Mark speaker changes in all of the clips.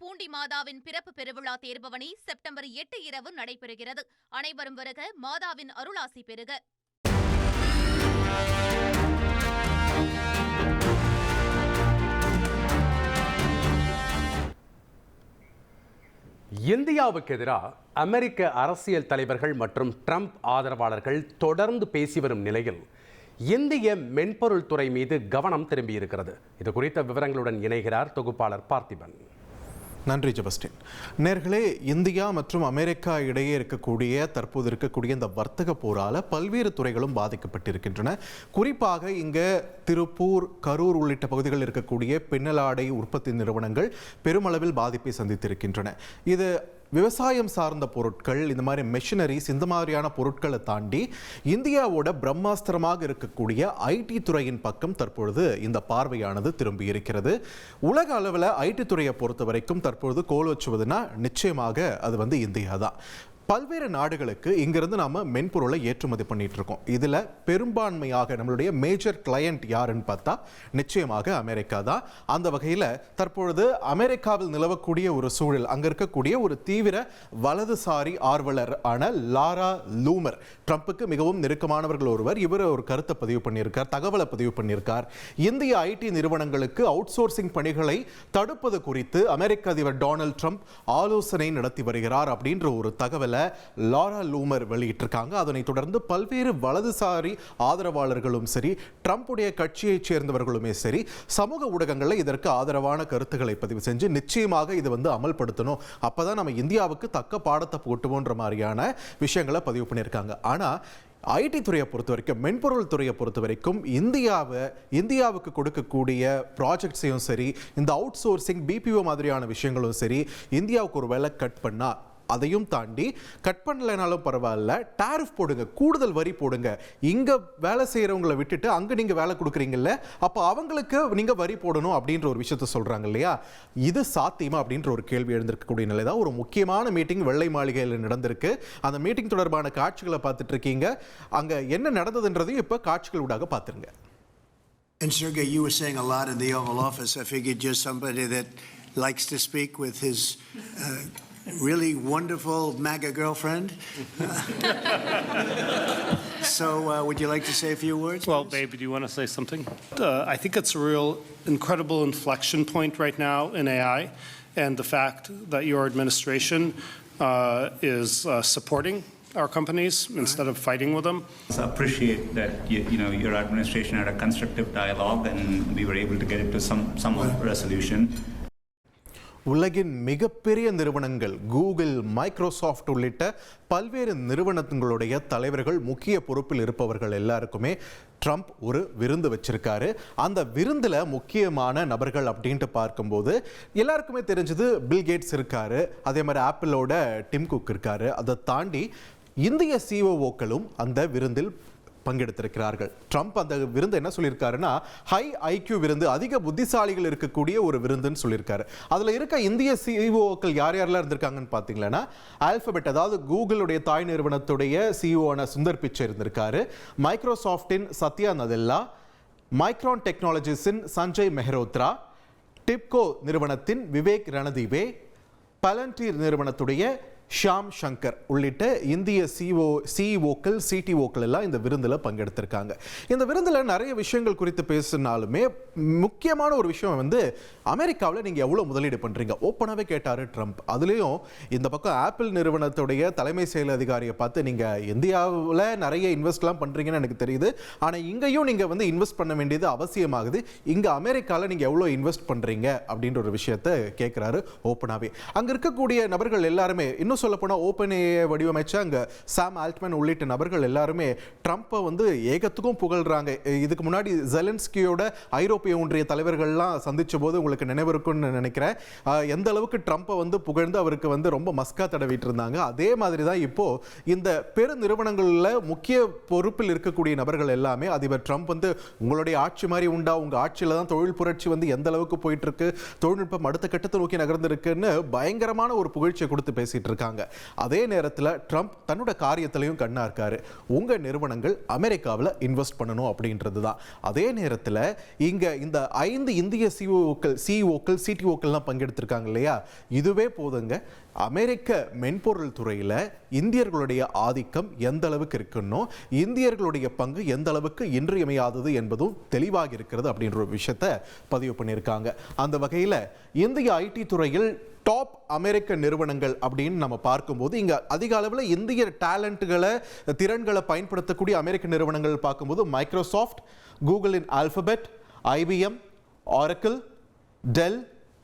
Speaker 1: பூண்டி மாதாவின் பிறப்பு பெருவிழா தேர்பவனி செப்டம்பர் 8 இரவு நடைபெறுகிறது. அனைவரும் வருக, மாதாவின் அருளாசி பெறுக.
Speaker 2: இந்தியாவுக்கு எதிராக அமெரிக்க அரசியல் தலைவர்கள் மற்றும் ட்ரம்ப் ஆதரவாளர்கள் தொடர்ந்து பேசி வரும் நிலையில் இந்திய மென்பொருள் துறை மீது கவனம் திரும்பியிருக்கிறது. இது குறித்த விவரங்களுடன் இணைகிறார் தொகுப்பாளர் பார்த்திபன்.
Speaker 3: நன்றி ஜெபஸ்டின். நேர்களே, இந்தியா மற்றும் அமெரிக்கா இடையே தற்போது இருக்கக்கூடிய இந்த வர்த்தக போரால் பல்வேறு துறைகளும் பாதிக்கப்பட்டிருக்கின்றன. குறிப்பாக இங்கே திருப்பூர், கரூர் உள்ளிட்ட பகுதிகளில் இருக்கக்கூடிய பின்னலாடை உற்பத்தி நிறுவனங்கள் பெருமளவில் பாதிப்பை சந்தித்திருக்கின்றன. இது விவசாயம் சார்ந்த பொருட்கள், இந்த மாதிரி மெஷினரிஸ், இந்த மாதிரியான பொருட்களை தாண்டி இந்தியாவோட பிரம்மாஸ்திரமாக இருக்கக்கூடிய ஐடி துறையின் பக்கம் தற்பொழுது இந்த பார்வையானது திரும்பி இருக்கிறது. உலக அளவில் ஐடி துறையை பொறுத்த வரைக்கும் தற்பொழுது கோல் வச்சுவதுன்னா நிச்சயமாக அது இந்தியா தான். பல்வேறு நாடுகளுக்கு இங்கிருந்து நாம மென்பொருளை ஏற்றுமதி பண்ணிட்டு இருக்கோம். இதுல பெரும்பான்மையாக நம்மளுடைய மேஜர் கிளையண்ட் யாருன்னு பார்த்தா நிச்சயமாக அமெரிக்கா தான். அந்த வகையில் தற்பொழுது அமெரிக்காவில் நிலவக்கூடிய ஒரு சூழல், அங்க இருக்கக்கூடிய ஒரு தீவிர வலதுசாரி ஆர்வலர் ஆன லாரா லூமர், ட்ரம்புக்கு மிகவும் நெருக்கமானவர்கள் ஒருவர். இவர் ஒரு கருத்தை பதிவு பண்ணியிருக்கார், தகவலை பதிவு பண்ணியிருக்கார். இந்திய ஐடி நிறுவனங்களுக்கு அவுட் சோர்சிங் பணிகளை தடுப்பது குறித்து அமெரிக்க அதிபர் டொனால்ட் ட்ரம்ப் ஆலோசனை நடத்தி வருகிறார் அப்படின்ற ஒரு தகவலை லாரா லூமர் வெளியிட்டிருக்காங்க. அதனைத் தொடர்ந்து பல்வேறு வலதுசாரி ஆதரவாளர்களும் சரி, ட்ரம்புடைய கட்சியைச் சேர்ந்தவர்களுமே சரி, சமூக ஊடகங்களில் இதற்கு ஆதரவான கருத்துக்களை பதிவு செஞ்சு நிச்சயமாக இது அமல்படுத்தணும், அப்பதான் நம்ம இந்தியாவுக்கு தக்க பாடத்தை போட்டுவோன்ற மாதிரியான விஷயங்களை பதிவு பண்ணியிருக்காங்க. ஆனா ஐடி துறையை பொறுத்த வரைக்கும், மென்பொருள் துறையை பொறுத்த வரைக்கும் இந்தியாவுக்கு கொடுக்கக்கூடிய ப்ராஜெக்ட்ஸையும் சரி, இந்த அவுட் சோர்சிங் பிபிஓ மாதிரியான விஷயங்களும் சரி, இந்தியாவுக்கு ஒரு வேலை கட் பண்ணா அதையும் தாண்டி கட் பண்ணலைனாலும் பரவாயில்ல, டாரிஃப் போடுங்க, கூடுதல் வரி போடுங்க, இங்க வேலை செய்யறவங்களை விட்டுட்டு அங்க நீங்க வேலை கொடுக்குறீங்கல்ல, அப்ப அவங்களுக்கு நீங்க வரி போடணும் அப்படின்ற ஒரு விஷயத்த சொல்றாங்க இல்லையா? இது சாத்தியமா அப்படின்ற ஒரு கேள்வி எழுந்திருக்கக்கூடிய நிலை தான். ஒரு முக்கியமான மீட்டிங் வெள்ளை மாளிகையில் நடந்திருக்கு. அந்த மீட்டிங் தொடர்பான காட்சிகளை பார்த்துட்டு இருக்கீங்க. அங்க என்ன நடந்ததுன்றதையும் இப்ப காட்சிகள் ஊடாக பார்த்துருங்க.
Speaker 4: And Sergey, you were saying a lot in the Oval Office. I figured you're somebody that likes to speak with his really wonderful MAGA girlfriend. So would you like to say a few words?
Speaker 5: Well, babe, do you want to say something? I think it's a real incredible inflection point right now in AI, and the fact that your administration is supporting our companies instead of fighting with them.
Speaker 6: I appreciate that your administration had a constructive dialogue and we were able to get into some resolution.
Speaker 3: உலகின் மிகப்பெரிய நிறுவனங்கள் Google, Microsoft உள்ளிட்ட பல்வேறு நிறுவனங்களுடைய தலைவர்கள், முக்கிய பொறுப்பில் இருப்பவர்கள் எல்லாருக்குமே ட்ரம்ப் ஒரு விருந்து வச்சிருக்காரு. அந்த விருந்தில் முக்கியமான நபர்கள் அப்படின்ட்டு பார்க்கும்போது எல்லாருக்குமே தெரிஞ்சது பில் கேட்ஸ் இருக்காரு, அதே மாதிரி ஆப்பிளோட டிம் குக் இருக்காரு. அதை தாண்டி இந்திய சிஓஓக்களும் அந்த விருந்தில் பங்கெடுத்திருக்கிறார்கள். ட்ரம்ப் அந்த விருந்து என்ன சொல்லியிருக்காருன்னா, ஹை ஐக்யூ விருந்து, அதிக புத்திசாலிகள் இருக்கக்கூடிய ஒரு விருந்துன்னு சொல்லியிருக்காரு. அதில் இருக்க இந்திய சிஇஓக்கள் யார் யாரெல்லாம் இருந்திருக்காங்கன்னு பார்த்தீங்கன்னா, ஆல்பபெட், அதாவது கூகுளுடைய தாய் நிறுவனத்துடைய சிஇஓ சுந்தர் பிச்சை இருந்திருக்காரு, மைக்ரோசாஃப்டின் சத்யா நதெல்லா, மைக்ரான் டெக்னாலஜிஸின் சஞ்சய் மெஹ்ரோத்ரா, டிப்கோ நிறுவனத்தின் விவேக் ரணதீவே, பலன்டீர் நிறுவனத்துடைய ஷாம் சங்கர் உள்ளிட்ட இந்திய சிஇஓக்கள், சிடிஓக்கள் எல்லாம் இந்த விருந்தில் பங்கெடுத்திருக்காங்க. இந்த விருந்தில் நிறைய விஷயங்கள் குறித்து பேசினாலுமே முக்கியமான ஒரு விஷயம் அமெரிக்காவில் நீங்கள் எவ்வளோ முதலீடு பண்ணுறீங்க ஓப்பனாகவே கேட்டார் ட்ரம்ப். அதுலேயும் இந்த பக்கம் ஆப்பிள் நிறுவனத்துடைய தலைமை செயல் அதிகாரியை பார்த்து, நீங்கள் இந்தியாவில் நிறைய இன்வெஸ்ட்லாம் பண்ணுறீங்கன்னு எனக்கு தெரியுது, ஆனால் இங்கேயும் நீங்கள் இன்வெஸ்ட் பண்ண வேண்டியது அவசியமாகுது, இங்கே அமெரிக்காவில் நீங்கள் எவ்வளோ இன்வெஸ்ட் பண்ணுறீங்க அப்படின்ற ஒரு விஷயத்தை கேட்குறாரு ஓப்பனாகவே. அங்கே இருக்கக்கூடிய நபர்கள் எல்லாருமே, இன்னும் சொல்ல போனால் ஓப்பன் ஏஐ வடிவமைச்ச அங்கே சாம் ஆல்ட்மேன் உள்ளிட்ட நபர்கள் எல்லாருமே ட்ரம்ப்பை ஏகத்துக்கும் புகழ்றாங்க. இதுக்கு முன்னாடி ஜெலன்ஸ்கியோட ஐரோப்பிய ஒன்றிய தலைவர்கள்லாம் சந்திச்ச போது உங்களுக்கு நினைவிருக்கும்னு நினைக்கிறேன், எந்த அளவுக்கு ட்ரம்ப்பை புகழ்ந்து அவருக்கு ரொம்ப மஸ்கா தடவிட்டு இருந்தாங்க. அதே மாதிரி தான் இப்போ இந்த பெரு நிறுவனங்களில் முக்கிய பொறுப்பில் இருக்கக்கூடிய நபர்கள் எல்லாமே அதிபர் ட்ரம்ப் உங்களுடைய ஆட்சி மாதிரி உண்டா, உங்க ஆட்சியில் தான் தொழில் புரட்சி எந்த அளவுக்கு போயிட்டு இருக்கு, தொழில்நுட்பம் அடுத்த கட்டத்தை நோக்கி நகர்ந்திருக்குன்னு பயங்கரமான ஒரு புகழ்ச்சியை கொடுத்து பேசிட்டு இருக்காங்க. இருக்காங்க. அதே நேரத்தில் ட்ரம்ப் தன்னோட காரியத்திலையும் கண்ணா இருக்காரு. உங்க நிறுவனங்கள் அமெரிக்காவில் இன்வெஸ்ட் பண்ணணும் அப்படின்றது தான். அதே நேரத்தில் இங்க இந்த 5 இந்திய சிஇஓக்கள் சிடிஓக்கள்லாம் பங்கெடுத்திருக்காங்க இல்லையா, இதுவே போதுங்க அமெரிக்க மென்பொருள் துறையில் இந்தியர்களுடைய ஆதிக்கம் எந்த அளவுக்கு இருக்குன்னோ இந்தியர்களுடைய பங்கு எந்த அளவுக்கு இன்றியமையாதது என்பதும் தெளிவாக இருக்கிறது அப்படின்ற ஒரு விஷயத்தை பதிவு பண்ணியிருக்காங்க. அந்த வகையில் இந்திய ஐடி துறையில் டாப் அமெரிக்க நிறுவனங்கள் அப்படின்னு நம்ம பார்க்கும்போது இங்கே அதிக அளவில் இந்திய டேலண்ட்டுகளை திறன்களை பயன்படுத்தக்கூடிய அமெரிக்க நிறுவனங்கள் பார்க்கும்போது மைக்ரோசாஃப்ட், கூகுளின் Alphabet, IBM, Oracle, Dell,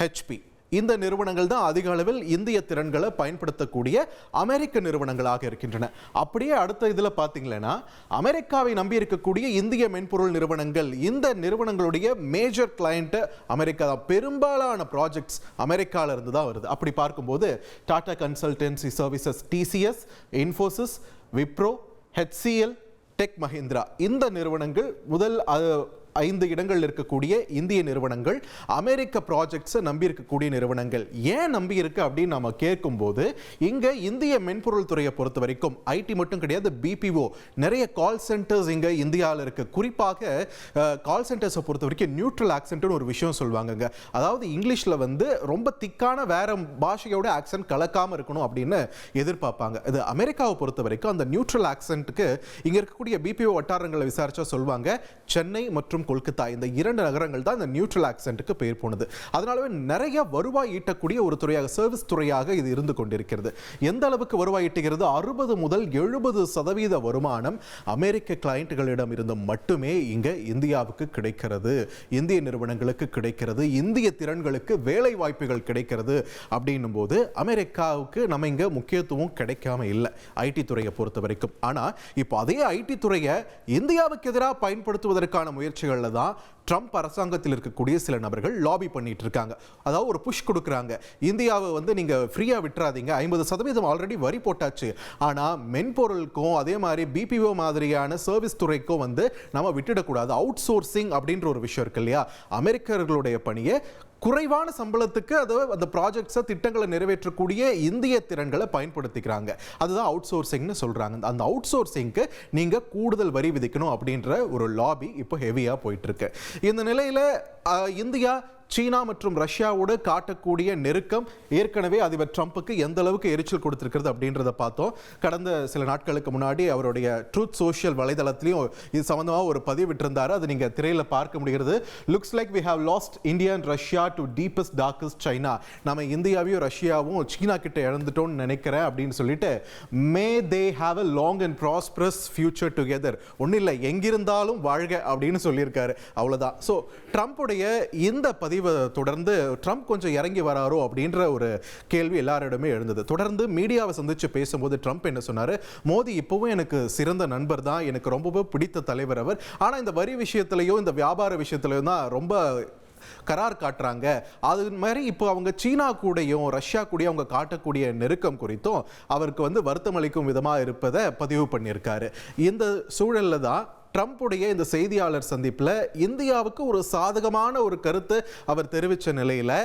Speaker 3: HP இந்த நிறுவனங்கள் தான் அதிக அளவில் இந்திய திறன்களை பயன்படுத்தக்கூடிய அமெரிக்க நிறுவனங்களாக இருக்கின்றன. அப்படியே அடுத்த இதில் பார்த்தீங்கன்னா அமெரிக்காவை நம்பி இருக்கக்கூடிய இந்திய மென்பொருள் நிறுவனங்கள், இந்த நிறுவனங்களுடைய மேஜர் கிளையண்ட் அமெரிக்கா தான். பெரும்பாலான ப்ராஜெக்ட்ஸ் அமெரிக்காவில் இருந்து தான் வருது. அப்படி பார்க்கும்போது Tata consultancy services, TCS, Infosys, Wipro, HCL, tech Mahindra இந்த நிறுவனங்கள் முதல் 5 இடங்கள் இருக்கக்கூடிய இந்திய நிறுவனங்கள் அமெரிக்க ப்ராஜெக்ட்ஸை நம்பி இருக்கக்கூடிய நிறுவனங்கள். ஏன் நம்பி இருக்கு அப்படின்னு நம்ம கேட்கும்போது இங்க இந்திய மென்பொருள் துறையை பொறுத்த வரைக்கும் ஐடி மட்டும் கிடையாது, பிபிஓ நிறைய கால் சென்டர்ஸ் இங்க இந்தியாவில் இருக்கு. குறிப்பாக கால் சென்டர்ஸை பொறுத்த வரைக்கும் நியூட்ரல் ஆக்சென்ட்னு ஒரு விஷயம் சொல்லுவாங்க. அதாவது இங்கிலீஷ்ல ரொம்ப திக்கான வேற பாஷையோட ஆக்சென்ட் கலக்காம இருக்கணும் அப்படின்னு எதிர்பார்ப்பாங்க. இது அமெரிக்காவை பொறுத்த வரைக்கும் அந்த நியூட்ரல் ஆக்சென்ட்டுக்கு இங்க இருக்கக்கூடிய பிபிஓ வட்டாரங்களை விசாரிச்சா சொல்லுவாங்க, சென்னை மற்றும் கொல்கத்தா இந்த 2 நகரங்கள் தான் இந்த நியூட்ரல் ஆக்சென்ட்டுக்கு பெயர் போனது. அதனாலவே நிறைய வருவாய் ஈட்டக்கூடிய ஒரு துறையாக, சர்வீஸ் துறையாக இது இருந்து கொண்டிருக்கிறது. எந்த அளவுக்கு வருவாய் ஈட்டுகிறது? 60 முதல் 70% வருமானம் அமெரிக்க கிளையண்ட்டுகளிடம் இருந்து மட்டுமே இங்க இந்தியாவுக்கு கிடைக்கிறது, இந்திய நிறுவனங்களுக்கு கிடைக்கிறது, இந்திய திறன்களுக்கு வேலை வாய்ப்புகள் கிடைக்கிறது. அப்படின்னும் போது அமெரிக்காவுக்கு நம்ம இங்க முக்கியத்துவம் கிடைக்காம இல்லை ஐடி துறையை பொறுத்த வரைக்கும். ஆனா இப்போ அதே ஐடி துறையை இந்தியாவுக்கு எதிராக பயன்படுத்துவதற்கான முயற்சிகள் தான் ட்ரம்ப் அரசாங்கத்தில் இருக்கக்கூடிய சில நபர்கள் லாபி பண்ணிட்டு இருக்காங்க. அதாவது ஒரு புஷ் கொடுக்குறாங்க, இந்தியாவை நீங்க ஃப்ரீயா விட்டுறாதீங்க, 50% ஆல்ரெடி வரி போட்டாச்சு, ஆனா மென்பொருளுக்கும் அதே மாதிரி பிபிஓ மாதிரியான சர்வீஸ் துறைக்கும் நம்ம விட்டுடக்கூடாது. அவுட் சோர்சிங் அப்படின்ற ஒரு விஷயம் இருக்கு இல்லையா, அமெரிக்கர்களுடைய பணியை குறைவான சம்பளத்துக்கு அந்த ப்ராஜெக்ட்ஸை திட்டங்களை நிறைவேற்றக்கூடிய இந்திய திறன்களை பயன்படுத்திக்கிறாங்க. அதுதான் அவுட் சோர்சிங்னு சொல்றாங்க. அந்த அவுட் சோர்சிங்க்கு நீங்க கூடுதல் வரி விதிக்கணும் அப்படின்ற ஒரு லாபி இப்போ ஹெவியா போயிட்டு இருக்கு. இந்த நிலையில இந்தியா சீனா மற்றும் ரஷ்யாவோடு காட்டக்கூடிய நெருக்கம் ஏற்கனவே அதிபர் ட்ரம்புக்கு எந்த அளவுக்கு எரிச்சல் கொடுத்திருக்கிறது அப்படின்றத பார்த்தோம். கடந்த சில நாட்களுக்கு முன்னாடி அவருடைய ட்ரூத் சோஷியல் வலைதளத்திலையும் இது சம்பந்தமாக ஒரு பதிவு விட்டிருந்தாரு. அது நீங்க திரையில பார்க்க முடிகிறது. Looks like we have lost India and Russia to deepest darkest China. நம்ம இந்தியாவையும் ரஷ்யாவும் சீனா கிட்ட இழந்துட்டோம்னு நினைக்கிறேன் அப்படின்னு சொல்லிட்டு may they have a long and prosperous future together. ஒன்றும் இல்லை, எங்கிருந்தாலும் வாழ்க அப்படின்னு சொல்லியிருக்காரு. அவ்வளோதான். ஸோ ட்ரம்ப்புடைய இந்த பதிவு தொடர்ந்து ட்ரம்ப் கொஞ்சம் இறங்கி வராரோ அப்படின்ற ஒரு கேள்வி எல்லாரிடமே எழுந்தது. தொடர்ந்து மீடியாவை சந்திச்சு பேசும்போது ட்ரம்ப் என்ன சொன்னாரு, மோடி இப்பவும் எனக்கு சிறந்த நண்பர் தான், எனக்கு ரொம்பவே பிடித்த தலைவர் அவர், ஆனா இந்த வரி விஷயத்திலையும் இந்த வியாபார விஷயத்திலையும் தான் ரொம்ப கரார் காட்டுறாங்க. அது மாதிரி இப்போ அவங்க சீனா கூடயும் ரஷ்யா கூடயும் அவங்க காட்டக்கூடிய நெருக்கம் குறித்தும் அவருக்கு வருத்தம் அளிக்கும் விதமாக இருப்பதை பதிவு பண்ணியிருக்காரு. இந்த சூழல்ல தான் ட்ரம்புடைய இந்த செய்தியாளர் சந்திப்பில் இந்தியாவுக்கு ஒரு சாதகமான ஒரு கருத்து அவர் தெரிவித்த நிலையில்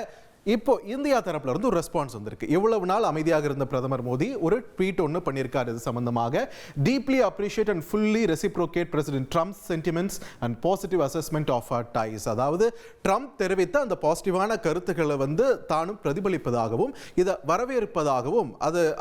Speaker 3: இப்போ இந்தியா தரப்புல இருந்து ஒரு ரெஸ்பான்ஸ் வந்திருக்கு. எவ்வளவு நாள் அமைதியாக இருந்த பிரதமர் மோடி ஒரு ட்வீட் ஒன்று பண்ணியிருக்காரு. இது சம்பந்தமாக deeply appreciate and fully reciprocate president Trump's sentiments and positive assessment of our ties. அதாவது ட்ரம்ப் தெரிவித்த அந்த பாசிட்டிவான கருத்துக்களை தானும் பிரதிபலிப்பதாகவும் இதை வரவேற்பதாகவும்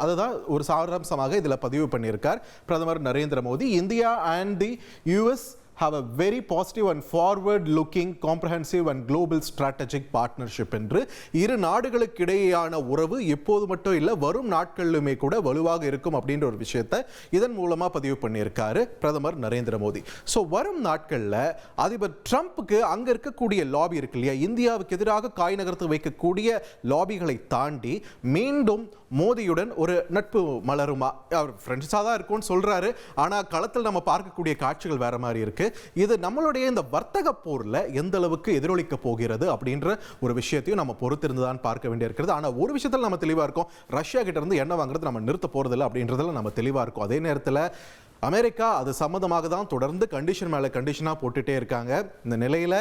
Speaker 3: அதுதான் ஒரு சாராம்சமாக இதில் பதிவு பண்ணியிருக்கார் பிரதமர் Narendra Modi. India and the US have a very positive and forward looking comprehensive and global strategic partnership என்று இரு நாடுகளுக்கு இடையேயான உறவு எப்போது மட்டும் இல்லை வரும் நாட்களிலுமே கூட வலுவாக இருக்கும் அப்படின்ற ஒரு விஷயத்தை இதன் மூலமா பதிவு பண்ணியிருக்காரு பிரதமர் நரேந்திர மோடி. ஸோ வரும் நாட்களில் அதிபர் ட்ரம்ப்புக்கு அங்க இருக்கக்கூடிய லாபி இருக்கு இல்லையா, இந்தியாவுக்கு எதிராக காய் நகர்த்து வைக்கக்கூடிய லாபிகளை தாண்டி மீண்டும் மோடியுடன் ஒரு நட்பு மலருமா? அவர் ஃப்ரெண்ட்ஸாக தான் இருக்கும்னு சொல்றாரு, ஆனால் களத்தில் நம்ம பார்க்கக்கூடிய காட்சிகள் வேற மாதிரி இருக்கு. இது நம்மளுடைய இந்த வர்த்தக போர்ல எந்த அளவுக்கு எதிரொலிக்க போகிறது அப்படின்ற ஒரு விஷயத்தையும் நம்ம பொறுத்திருந்துதான் பார்க்க வேண்டியிருக்கிறது. ஆனால் ஒரு விஷயத்தில் நம்ம தெளிவாக இருக்கோம், ரஷ்யா கிட்ட இருந்து எண்ணெய் வாங்குறது நம்ம நிறுத்த போறதில்லை அப்படின்றதுல நம்ம தெளிவாக இருக்கும். அதே நேரத்தில் அமெரிக்கா அது சம்மந்தமாக தான் தொடர்ந்து கண்டிஷன் மேலே கண்டிஷனாக போட்டுட்டே இருக்காங்க. இந்த நிலையில்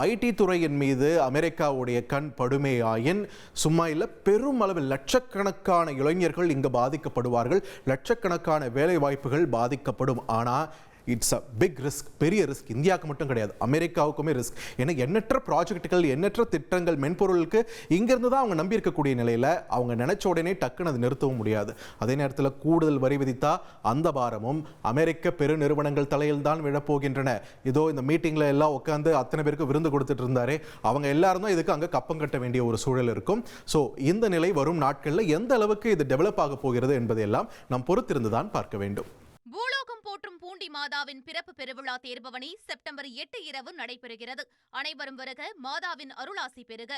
Speaker 3: ஐடி துறையின் மீது அமெரிக்காவுடைய கண் படுமையாயின் சும்மா இல்லை, பெரும் அளவில் லட்சக்கணக்கான இளைஞர்கள் இங்கு பாதிக்கப்படுவார்கள், லட்சக்கணக்கான வேலை வாய்ப்புகள் பாதிக்கப்படும். ஆனால் இட்ஸ் அ பிக் ரிஸ்க், பெரிய ரிஸ்க். இந்தியாவுக்கு மட்டும் கிடையாது, அமெரிக்காவுக்குமே ரிஸ்க். ஏன்னா எண்ணற்ற ப்ராஜெக்டுகள், எண்ணற்ற திட்டங்கள், மென்பொருளுக்கு இங்கிருந்து தான் அவங்க நம்பி இருக்கக்கூடிய நிலையில் அவங்க நினைச்ச உடனே டக்குன்னு அது நிறுத்தவும் முடியாது. அதே நேரத்தில் கூடுதல் வரி விதித்தா அந்த பாரமும் அமெரிக்க பெரு நிறுவனங்கள் தலையில் தான் விழப்போகின்றன. இதோ இந்த மீட்டிங்கில் எல்லாம் உட்காந்து அத்தனை பேருக்கு விருந்து கொடுத்துட்டு இருந்தாரே, அவங்க எல்லாரும் தான் இதுக்கு அங்கே கப்பம் கட்ட வேண்டிய ஒரு சூழல் இருக்கும். ஸோ இந்த நிலை வரும் நாட்களில் எந்த அளவுக்கு இது டெவலப் ஆக போகிறது என்பதையெல்லாம் நாம் பொறுத்திருந்து தான் பார்க்க வேண்டும்.
Speaker 1: பூலோகம் போற்றும் பூண்டி மாதாவின் பிறப்பு பெருவிழா தேர்பவனி செப்டம்பர் 8 இரவு நடைபெறுகிறது. அனைவரும் வருக, மாதாவின் அருளாசி பெறுக.